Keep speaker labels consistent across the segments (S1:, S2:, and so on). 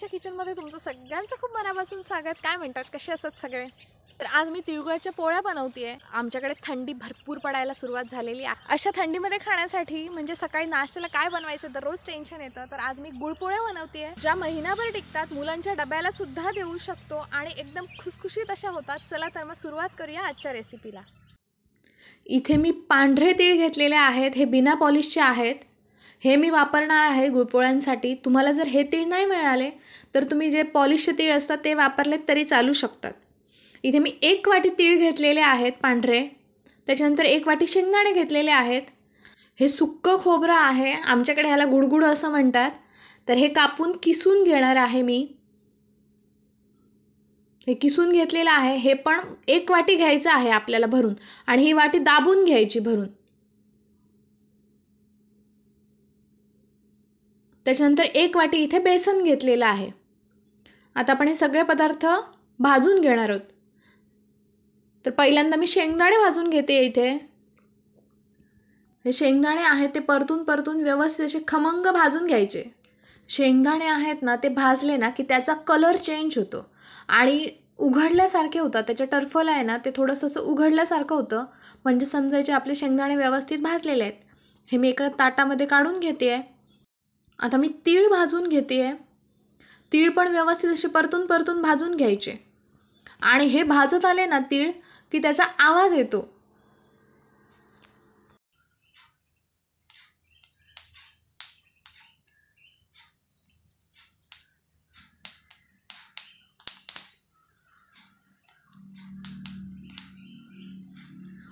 S1: स्वातीच्या किचनमध्ये तुमचं सगळ्यांचं खूप मनापासून स्वागत। काय म्हणतात, कसे असतात सगळे? तर आज मी तिळगुळाच्या पोळ्या बनवतेय। आमच्याकडे थंडी भरपूर पडायला सुरुवात झालेली आहे। अशा थंडीमध्ये खाण्यासाठी म्हणजे सकाळी नाश्त्याला काय बनवायचं दररोज टेन्शन येतं। तर आज मी गुळपोळ्या बनवतेय, ज्या महिनाभर टिकतात, मुलांच्या डब्याला सुद्धा देऊ शकतो आणि एकदम खुसखुशीत अशा होतात। चला तर मग सुरुवात करूया आजच्या रेसिपीला। इथे मी पांढरे तीळ घेतलेले आहेत, हे बिना पॉलिशचे आहेत। हे मी वापरणार आहे गुळपोळ्यांसाठी। तुम्हाला जर हे तीळ नाही मिळाले तर तुम्ही जे पॉलिशचे तीळ असतात ते वापरले तरी चालू शकतात। इथे मी 1 वाटी तीळ घेतलेले आहेत पांढरे, त्याच्यानंतर 1 वाटी शेंगदाणे घेतलेले आहेत। हे सुक्कं खोबरं आहे, आमच्याकडे ह्याला गुडगुड असं म्हणतात। तर हे कापून किसून घेणार आहे मी। हे किसून घेतलेलं आहे, हे पण 1 वाटी घ्यायचं आहे आपल्याला भरून, आणि ही वाटी दाबून घ्यायची भरून। त्याच्यानंतर 1 वाटी इथे बेसन घेतलेलं आहे। आता आपण हे सगळे पदार्थ भाजून घेणार आहोत। तर पहिल्यांदा मी शेंगदाणे भाजून घेते। इथे हे शेंगदाणे आहेत ते परतून व्यवस्थित असे खमंग भाजून घ्यायचे। शेंगदाणे आहेत ना, ते भाजले ना की त्याचा कलर चेंज होतो आणि उघडल्यासारखे होतात। त्याचे टर्फल आहे ना, ते थोडंसं असं उघडल्यासारखं होतं, म्हणजे समजायचे आपले शेंगदाणे व्यवस्थित भाजलेले आहेत। हे मी एका ताटामध्ये काढून घेते। आता मी तीळ भाजून घेते। तीळ पण व्यवस्थित असे परतून भाजून घ्यायचे, आणि हे भाजत आले ना तीळ की त्याचा आवाज येतो।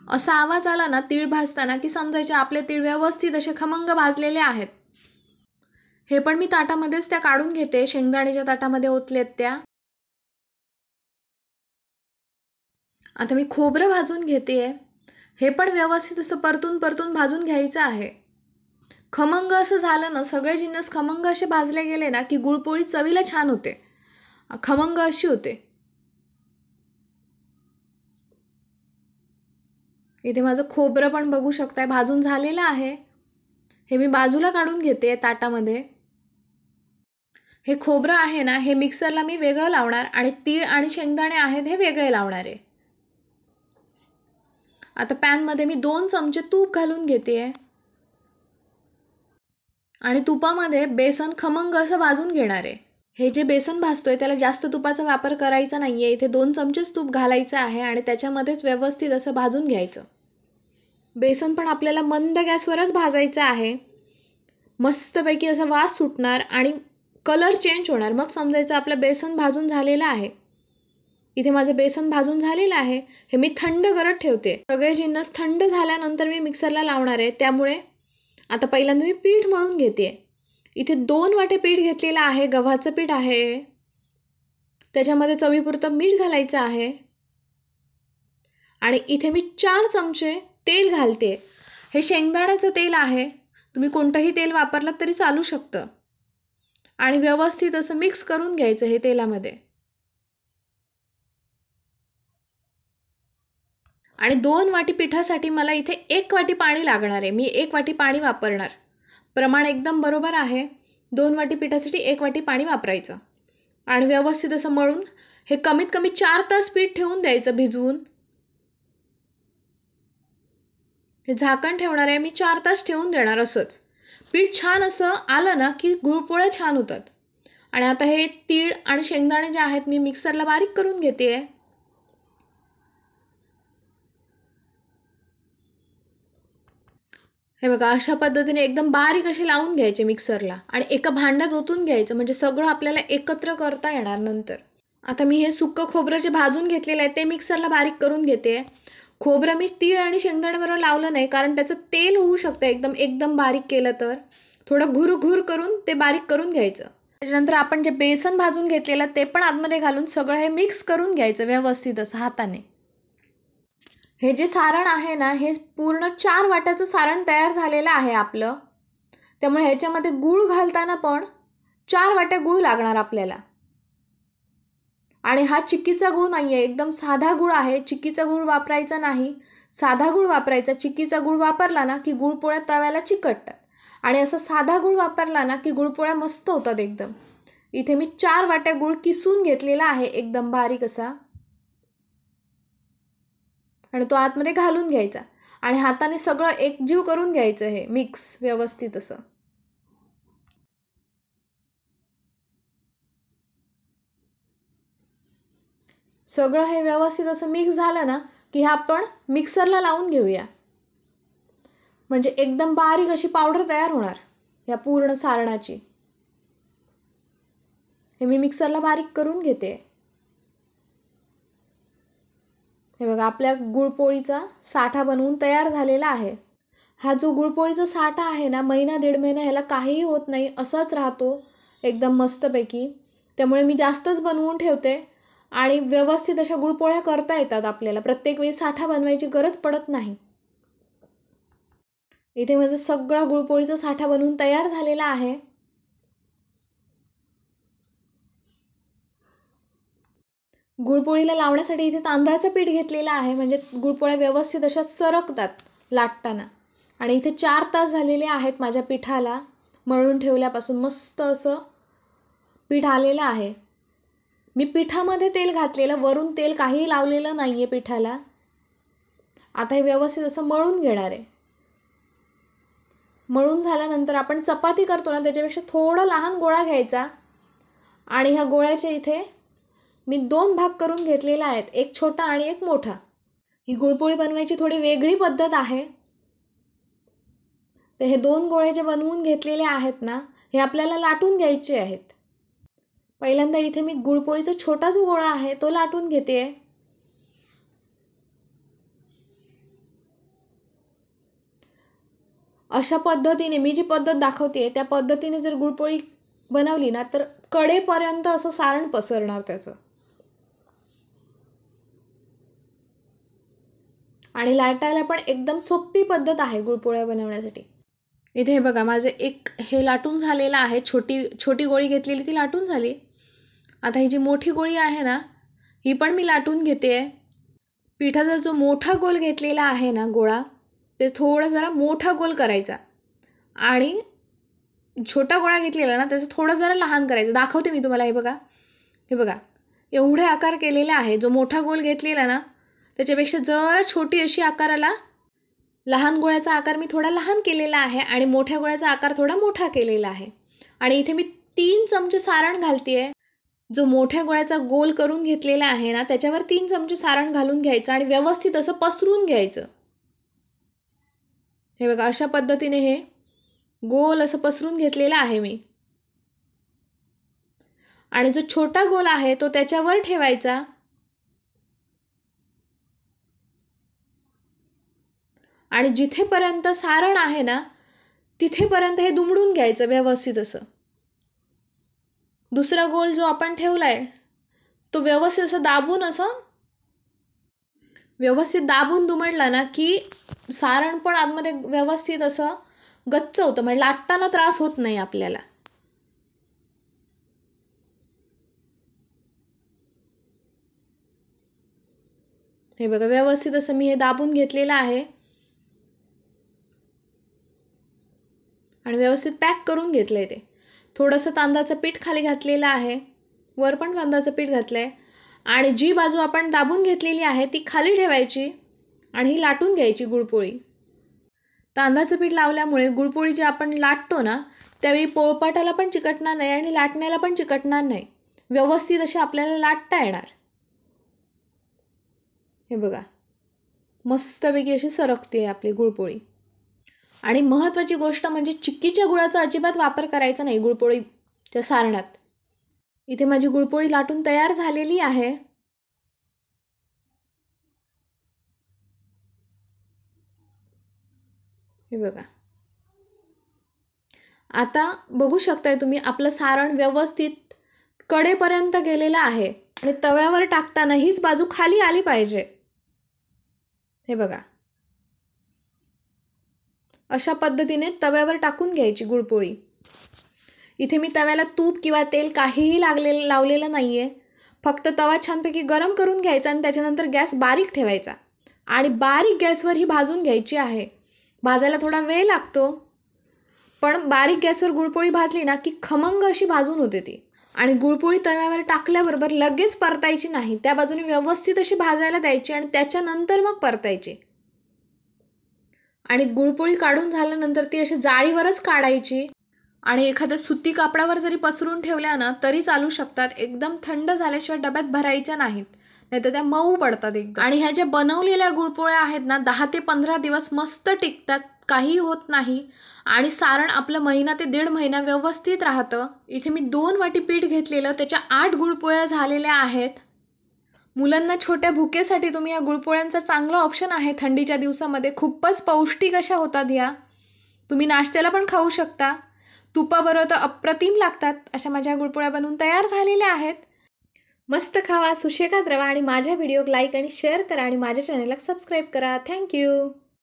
S1: असा आवाज आला ना तीळ भाजताना की समजायचे आपले तीळ व्यवस्थित असे खमंग भाजलेले आहेत। हे पण मी ताटामध्येच त्या काढून घेते, शेंगदाण्याच्या ताटामध्ये ओतलेत त्या। आता मी खोबरं भाजून घेते। हे पण व्यवस्थित असं परतून भाजून घ्यायचं आहे। खमंग असं झालं ना, सगळे जिन्नस खमंग असे भाजले गेले ना की गुळपोळी चवीला छान होते, खमंग अशी होते। इथे माझं खोबरं पण बघू शकताय भाजून झालेलं आहे। हे मी बाजूला काढून घेते ताटामध्ये। हे खोबरं आहे ना, हे मिक्सरला मी वेगळं लावणार, आणि तीळ आणि शेंगदाणे आहेत हे वेगळे लावणार आहे। आता पॅनमध्ये मी 2 चमचे तूप घालून घेते, आणि तुपामध्ये बेसन खमंग असं भाजून घेणार आहे। हे जे बेसन भाजतोय त्याला जास्त तुपाचा वापर करायचा नाहीये। इथे 2 चमचेच तूप घालायचं आहे आणि त्याच्यामध्येच व्यवस्थित असं भाजून घ्यायचं। बेसन पण आपल्याला मंद गॅसवरच भाजायचं आहे। मस्तपैकी असा वास सुटणार आणि कलर चेंज होणार, मग समजायचं आपलं बेसन भाजून झालेलं आहे। इथे माझं बेसन भाजून झालेलं आहे। हे मी थंड करत ठेवते। सगळे जिन्नस थंड झाल्यानंतर मी मिक्सरला लावणार आहे, त्यामुळे आता पहिल्यांदा मी पीठ मळून घेते। इथे 2 वाटे पीठ घेतलेलं आहे, गव्हाचं पीठ आहे। त्याच्यामध्ये चवीपुरतं मीठ घालायचं आहे, आणि इथे मी 4 चमचे तेल घालते। हे शेंगदाण्याचं तेल आहे, तुम्ही कोणतंही तेल वापरलं तरी चालू शकतं, आणि व्यवस्थित असं मिक्स करून घ्यायचं हे तेलामध्ये। आणि 2 वाटी पिठासाठी मला इथे 1 वाटी पाणी लागणार आहे। मी 1 वाटी पाणी वापरणार, प्रमाण एकदम बरोबर आहे। 2 वाटी पिठासाठी 1 वाटी पाणी वापरायचं, आणि व्यवस्थित असं मळून हे कमीत कमी 4 तास पीठ ठेवून द्यायचं भिजवून। हे झाकण ठेवणार आहे मी, 4 तास ठेवून देणार असंच। पीठ छान असं आलं ना की गुळपोळ्या छान होतात। आणि आता हे तीळ आणि शेंगदाणे जे आहेत मी मिक्सरला बारीक करून घेते। हे बघा, अशा पद्धतीने एकदम बारीक असे लावून घ्यायचे मिक्सरला, आणि एका भांड्यात ओतून घ्यायचं, म्हणजे सगळं आपल्याला एकत्र करता येणार नंतर। आता मी हे सुक्कं खोबरं जे भाजून घेतलेलं आहे ते मिक्सरला बारीक करून घेते। खोबरं मी तीळ आणि शेंगदाण्याबरोबर लावलं नाही, कारण त्याचं तेल होऊ शकतं एकदम बारीक केलं तर। थोडं घुरघुर करून ते बारीक करून घ्यायचं। त्याच्यानंतर आपण जे बेसन भाजून घेतलेलं ते पण आतमध्ये घालून सगळं हे मिक्स करून घ्यायचं व्यवस्थित असं हाताने। हे जे सारण आहे ना, हे पूर्ण 4 वाट्याचं सारण तयार झालेलं आहे आपलं, त्यामुळे ह्याच्यामध्ये गूळ घालताना पण 4 वाट्या गूळ लागणार आपल्याला। आणि हा चिक्कीचा गूळ नाही आहे, एकदम साधा गूळ आहे। चिक्कीचा गूळ वापरायचा नाही, साधा गूळ वापरायचा। चिक्कीचा गूळ वापरला ना की गुळपोळ्या तव्याला चिकटतात, आणि असा साधा गूळ वापरला ना की गुळपोळ्या मस्त होतात एकदम। इथे मी 4 वाट्या गूळ किसून घेतलेला आहे एकदम बारीक असा, आणि तो आतमध्ये घालून घ्यायचा आणि हाताने सगळं एकजीव करून घ्यायचं, हे मिक्स व्यवस्थित असं. सगळं हे व्यवस्थित असं मिक्स झालं ना की हे आपण मिक्सरला लावून घेऊया, म्हणजे एकदम बारीक अशी पावडर तयार होणार या पूर्ण सारणाची. हे मी मिक्सरला बारीक करून घेते. हे बघा, आपल्या गुळपोळीचा साठा बनवून तयार झालेला आहे. हा जो गुळपोळीचा साठा आहे ना, महिना 1.5 महिना ह्याला काहीही होत नाही, असाच राहतो एकदम मस्तपैकी. त्यामुळे मी जास्तच बनवून ठेवते आणि व्यवस्थित अशा गुळपोळ्या करता येतात आपल्याला. प्रत्येक वेळी साठा बनवायची गरज पडत नाही. इथे माझं सगळा गुळपोळीचा साठा बनवून तयार झालेला आहे. गुळपोळीला लावण्यासाठी इथे तांदळाचं पीठ घेतलेलं आहे, म्हणजे गुळपोळ्या व्यवस्थित अशा सरकतात लाटताना. आणि इथे 4 तास झालेले आहेत माझ्या पिठाला मळून ठेवल्यापासून. मस्त असं पीठ आलेलं आहे. मी पिठामध्ये तेल घातलेलं, वरून तेल काहीही लावलेलं नाही आहे पिठाला. आता हे व्यवस्थित असं मळून घेणार आहे. मळून झाल्यानंतर आपण चपाती करतो ना, त्याच्यापेक्षा थोडा लहान गोळा घ्यायचा आणि ह्या गोळ्याचे इथे मी 2 भाग करून घेतलेले आहेत, एक छोटा आणि एक मोठा. ही गुळपोळी बनवायची थोडी वेगळी पद्धत आहे. तर हे 2 गोळे जे बनवून घेतलेले आहेत ना, हे आपल्याला लाटून घ्यायचे आहेत. पहिल्यांदा इथे मी गुळपोळीचा छोटा जो गोळा आहे तो लाटून घेते. अशा पद्धतीने मी जी पद्धत दाखवते त्या पद्धतीने जर गुळपोळी बनवली ना, तर कडेपर्यंत असं सारण पसरणार त्याचं. आणि लाटायला पण एकदम सोपी पद्धत आहे गुळपोळ्या बनवण्यासाठी. इथे हे बघा, माझे एक हे लाटून झालेलं आहे. छोटी गोळी घेतलेली ती लाटून झाली. आता ही जी मोठी गोळी आहे ना, ही पण मी लाटून घेते. पिठाचा जो मोठा गोल घेतलेला आहे ना गोळा, ते थोडं जरा मोठा गोल करायचा आणि छोटा गोळा घेतलेला ना त्याचं थोडं जरा लहान करायचं. दाखवते मी तुम्हाला. हे बघा एवढे आकार केलेले आहे. जो मोठा गोल घेतलेला ना त्याच्यापेक्षा जरा छोटी अशी आकाराला लहान गोळ्याचा आकार मी थोडा लहान केलेला आहे आणि मोठ्या गोळ्याचा आकार थोडा मोठा केलेला आहे. आणि इथे मी 3 चमचे सारण घालते आहे. जो मोठ्या गोळ्याचा गोल करून घेतलेला आहे ना त्याच्यावर 3 चमचे सारण घालून घ्यायचं आणि व्यवस्थित असं पसरून घ्यायचं. हे बघा, अशा पद्धतीने हे गोल असं पसरून घेतलेलं आहे मी. आणि जो छोटा गोल आहे तो त्याच्यावर ठेवायचा आणि जिथेपर्यंत सारण आहे ना तिथेपर्यंत हे दुमडून घ्यायचं व्यवस्थित असं. दुसरा गोल जो आपण ठेवलाय तो व्यवस्थित असं दाबून दुमडला ना की सारण पण आतमध्ये व्यवस्थित असं गच्च होतं, म्हणजे लाटताना त्रास होत नाही आपल्याला. हे बघा, व्यवस्थित असं मी हे दाबून घेतलेलं आहे आणि व्यवस्थित पॅक करून घेतलंय. ते थोडंसं तांदळाचं पीठ खाली घातलेलं आहे, वर पण तांदळाचं पीठ घातलंय आणि जी बाजू आपण दाबून घेतलेली आहे ती खाली ठेवायची आणि ही लाटून घ्यायची गुळपोळी. तांदळाचं पीठ लावल्यामुळे गुळपोळी जी आपण लाटतो ना त्यावेळी पोळपाटाला पण चिकटणार नाही आणि लाटण्याला पण चिकटणार नाही. व्यवस्थित अशी आपल्याला लाटता येणार. हे बघा, मस्तपैकी अशी सरकते आपली गुळपोळी. आणि महत्त्वाची गोष्ट म्हणजे चिक्कीच्या गुळाचा अजिबात वापर करायचा नाही गुळपोळीच्या सारणात. इथे माझी गुळपोळी लाटून तयार झालेली आहे. हे बघा, आता बघू शकताय तुम्ही आपलं सारण व्यवस्थित कडेपर्यंत गेलेलं आहे आणि तव्यावर टाकताना हीच बाजू खाली आली पाहिजे. हे बघा, अशा पद्धतीने तव्यावर टाकून घ्यायची गुळपोळी. इथे मी तव्याला तूप किंवा तेल काहीही लावलेलं नाही आहे. फक्त तवा छानपैकी गरम करून घ्यायचा आणि त्याच्यानंतर गॅस बारीक ठेवायचा आणि बारीक गॅसवर ही भाजून घ्यायची आहे. भाजायला थोडा वेळ लागतो, पण बारीक गॅसवर गुळपोळी भाजली ना की खमंग अशी भाजून होते ती. आणि गुळपोळी तव्यावर टाकल्याबरोबर लगेच परतायची नाही, त्या बाजूने व्यवस्थित अशी भाजायला द्यायची आणि त्याच्यानंतर मग परतायची. आणि गुळपोळी काढून झाल्यानंतर ती अशी जाळीवरच काढायची आणि एखाद्या सुती कापडावर जरी पसरून ठेवल्या ना तरी चालू शकतात. एकदम थंड झाल्याशिवाय डब्यात भरायच्या नाहीत, नाहीतर त्या मऊ पडतात एकदम. आणि ह्या ज्या बनवलेल्या गुळपोळ्या आहेत ना 10 ते 15 दिवस मस्त टिकतात, काही होत नाही आणि सारण आपलं महिना ते 1.5 महिना व्यवस्थित राहतं. इथे मी 2 वाटी पीठ घेतलेलं, त्याच्या 8 गुळपोळ्या झालेल्या आहेत. मुलांना छोट्या भुकेसाठी तुम्ही या गुळपोळ्यांचा चांगला ऑप्शन आहे थंडीच्या दिवसामध्ये. खूपच पौष्टिक अशा होतात ह्या, तुम्ही नाश्त्याला पण खाऊ शकता. तुपाबरोबर तर अप्रतिम लागतात. अशा माझ्या गुळपोळ्या बनवून तयार झालेल्या आहेत. मस्त खावा, सुशेकात रवा आणि माझ्या व्हिडिओ लाईक आणि शेअर करा आणि माझ्या चॅनलला सबस्क्राईब करा. थँक्यू.